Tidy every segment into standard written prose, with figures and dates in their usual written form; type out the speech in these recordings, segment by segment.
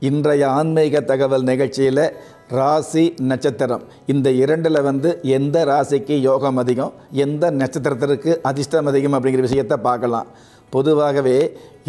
இன்றைய ஆன்மீக தகவல் நிகழ்ச்சியில் ராசி நட்சத்திரம் இந்த இரண்டில் எந்த ராசிக்கு யோகம் அதிகம், எந்த நட்சத்திரத்திற்கு அதிர்ஷ்டம் அதிகம் அப்படிங்கிற விஷயத்தை பார்க்கலாம். பொதுவாகவே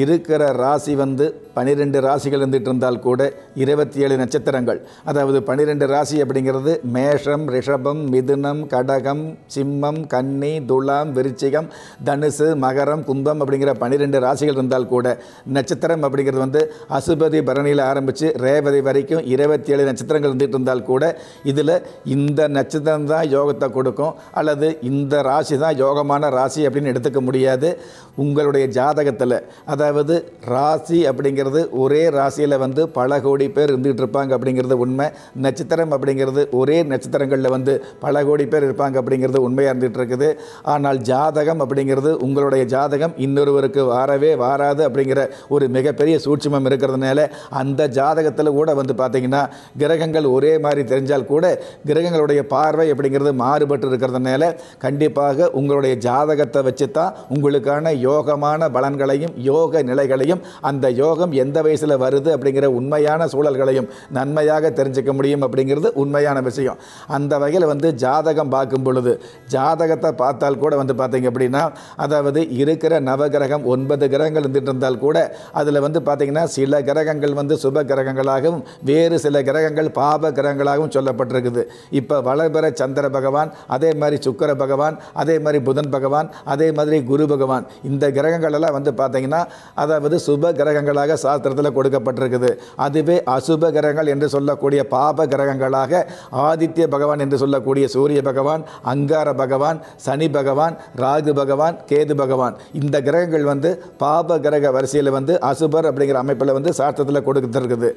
இருக்கிற ராசி 12 ராசிகள் இருந்துகிட்டு இருந்தால் கூட 27 நட்சத்திரங்கள், அதாவது 12 ராசி அப்படிங்கிறது மேஷம், ரிஷபம், மிதுனம், கடகம், சிம்மம், கன்னி, துலாம், விருச்சிகம், தனுசு, மகரம், கும்பம் அப்படிங்கிற 12 ராசிகள் இருந்தால் கூட நட்சத்திரம் அப்படிங்கிறது அசுபதி பரணியில் ஆரம்பித்து ரேவதி வரைக்கும் 27 நட்சத்திரங்கள் இருந்துகிட்டு இருந்தால் கூட இதில் இந்த நட்சத்திரம் தான் யோகத்தை கொடுக்கும் அல்லது இந்த ராசி தான் யோகமான ராசி அப்படின்னு எடுத்துக்க முடியாது. உங்களுடைய ஜாதகத்தில் அதாவது ராசி அப்படிங்கிறது ஒரே ராசியில் பல கோடி பேர் இருந்துகிட்டு இருப்பாங்க அப்படிங்கிறது உண்மை. நட்சத்திரம் அப்படிங்கிறது ஒரே நட்சத்திரங்களில் பல கோடி பேர் இருப்பாங்க அப்படிங்கிறது உண்மையாக இருந்துகிட்டு இருக்குது. ஆனால் ஜாதகம் அப்படிங்கிறது உங்களுடைய ஜாதகம் இன்னொருவருக்கு வாரவே வாராது அப்படிங்கிற ஒரு மிகப்பெரிய சூட்சுமம் இருக்கிறதுனால அந்த ஜாதகத்தில் கூட பார்த்திங்கன்னா கிரகங்கள் ஒரே மாதிரி தெரிஞ்சால் கூட கிரகங்களுடைய பார்வை அப்படிங்கிறது மாறுபட்டு இருக்கிறதுனால கண்டிப்பாக உங்களுடைய ஜாதகத்தை வச்சு தான் உங்களுக்கான யோகமான பலன்களையும் யோக நிலைகளையும் அந்த யோகம் எந்த வயசில் வருது அப்படிங்கிற உண்மையான சூழல்களையும் நன்மையாக தெரிஞ்சுக்க முடியும் அப்படிங்கிறது உண்மையான விஷயம். அந்த வகையில் ஜாதகம் பார்க்கும் பொழுது ஜாதகத்தை பார்த்தால் கூட பார்த்தீங்க அப்படின்னா அதாவது இருக்கிற நவகிரகம் 9 கிரகங்கள் இருந்துட்டு இருந்தால் கூட அதில் பார்த்தீங்கன்னா சில கிரகங்கள் சுப கிரகங்களாகவும் வேறு சில கிரகங்கள் பாப கிரகங்களாகவும் சொல்லப்பட்டிருக்குது. இப்போ வளர்பிற சந்திர பகவான், அதே மாதிரி சுக்கிர பகவான், அதே மாதிரி புதன் பகவான், அதே மாதிரி குரு பகவான், இந்த கிரகங்கள் எல்லாம் பார்த்தீங்கன்னா அதாவது சுப கிரகங்களாக சாஸ்திரத்தில் கொடுக்கப்பட்டிருக்குது. அதுவே அசுப கிரகங்கள் என்று சொல்லக்கூடிய பாப கிரகங்களாக ஆதித்ய பகவான் என்று சொல்லக்கூடிய சூரிய பகவான், அங்கார பகவான், சனி பகவான், ராகு பகவான், கேது பகவான், இந்த கிரகங்கள் பாப கிரக வரிசையில் அசுபர் அப்படிங்கிற அமைப்பில் சாஸ்திரத்தில் கொடுத்துருக்குது.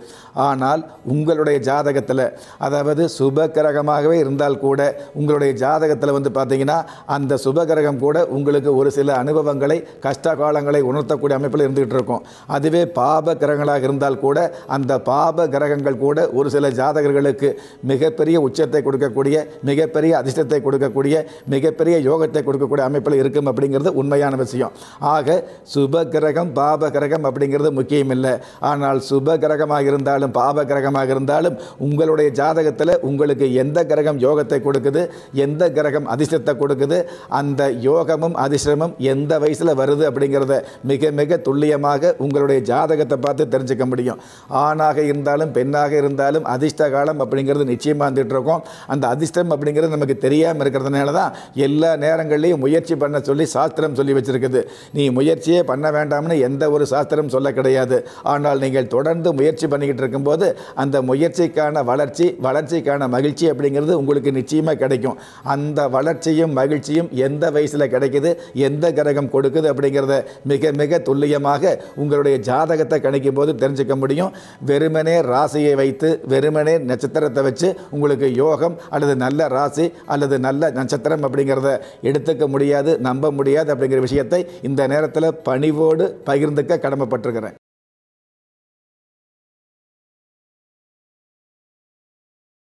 ஆனால் உங்களுடைய ஜாதகத்தில் அதாவது சுப கிரகமாகவே இருந்தால் கூட உங்களுடைய ஜாதகத்தில் பார்த்தீங்கன்னா அந்த சுப கிரகம் கூட உங்களுக்கு ஒரு சில அனுபவங்களை கஷ்ட காலங்களை உணர்த்தக்கூடிய அமைப்பில் இருந்துகிட்டு இருக்கும். அதுவே பாப கிரகங்களாக இருந்தால் கூட அந்த பாப கிரகங்கள் கூட ஒரு சில ஜாதகர்களுக்கு மிகப்பெரிய உச்சத்தை கொடுக்கக்கூடிய, மிகப்பெரிய அதிர்ஷ்டத்தை கொடுக்கக்கூடிய, மிகப்பெரிய யோகத்தை கொடுக்கக்கூடிய அமைப்பில் இருக்கும் அப்படிங்கிறது உண்மையான விஷயம். ஆக சுப கிரகம் பாப கிரகம் அப்படிங்கிறது முக்கியம் இல்லை. ஆனால் சுப கிரகமாக இருந்தாலும் பாப கிரகமாக இருந்தாலும் உங்களுடைய ஜாதகத்தில் உங்களுக்கு எந்த கிரகம் யோகத்தை கொடுக்குது, எந்த கிரகம் அதிர்ஷ்டத்தை கொடுக்குது, அந்த யோகமும் அதிர்ஷ்டமும் எந்த வயசில் வருது அப்படிங்கிறத மிக மிக துல்லியமாக உங்களுடைய ஜாதகத்தை பார்த்து தெரிஞ்சுக்க முடியும். ஆணாக இருந்தாலும் பெண்ணாக இருந்தாலும் அதிர்ஷ்ட காலம் அப்படிங்கிறது நிச்சயமாக இருந்துகிட்டு இருக்கும். அந்த அதிர்ஷ்டம் அப்படிங்கிறது நமக்கு தெரியாமல் இருக்கிறதுனால தான் எல்லா நேரங்கள்லையும் முயற்சி பண்ண சொல்லி சாஸ்திரம் சொல்லி வச்சிருக்குது. நீ முயற்சியே பண்ண வேண்டாம்னு எந்த ஒரு சாஸ்திரம் சொல்ல கிடையாது. ஆனால் நீங்கள் தொடர்ந்து முயற்சி பண்ணிக்கிட்டு இருக்கும்போது அந்த முயற்சிக்கான வளர்ச்சிக்கான மகிழ்ச்சி அப்படிங்கிறது உங்களுக்கு நிச்சயமாக கிடைக்கும். அந்த வளர்ச்சியும் மகிழ்ச்சியும் எந்த வயசில் கிடைக்குது, எந்த கிரகம் கொடுக்குது அப்படிங்கிறத மிக மிக துல்லியமாக உங்களுடைய ஜாதகத்தை கணிக்கும் போது தெரிஞ்சுக்க முடியும். வெறுமனே ராசியை வைத்து வெறுமனே நட்சத்திரத்தை வச்சு உங்களுக்கு யோகம் அல்லது நல்ல ராசி அல்லது நல்ல நட்சத்திரம் அப்படிங்கிறத எடுத்துக்க முடியாது, நம்ப முடியாது அப்படிங்கிற விஷயத்தை இந்த நேரத்தில் பணிவோடு பகிர்ந்துக்க கடமைப்பட்டிருக்கிறேன்.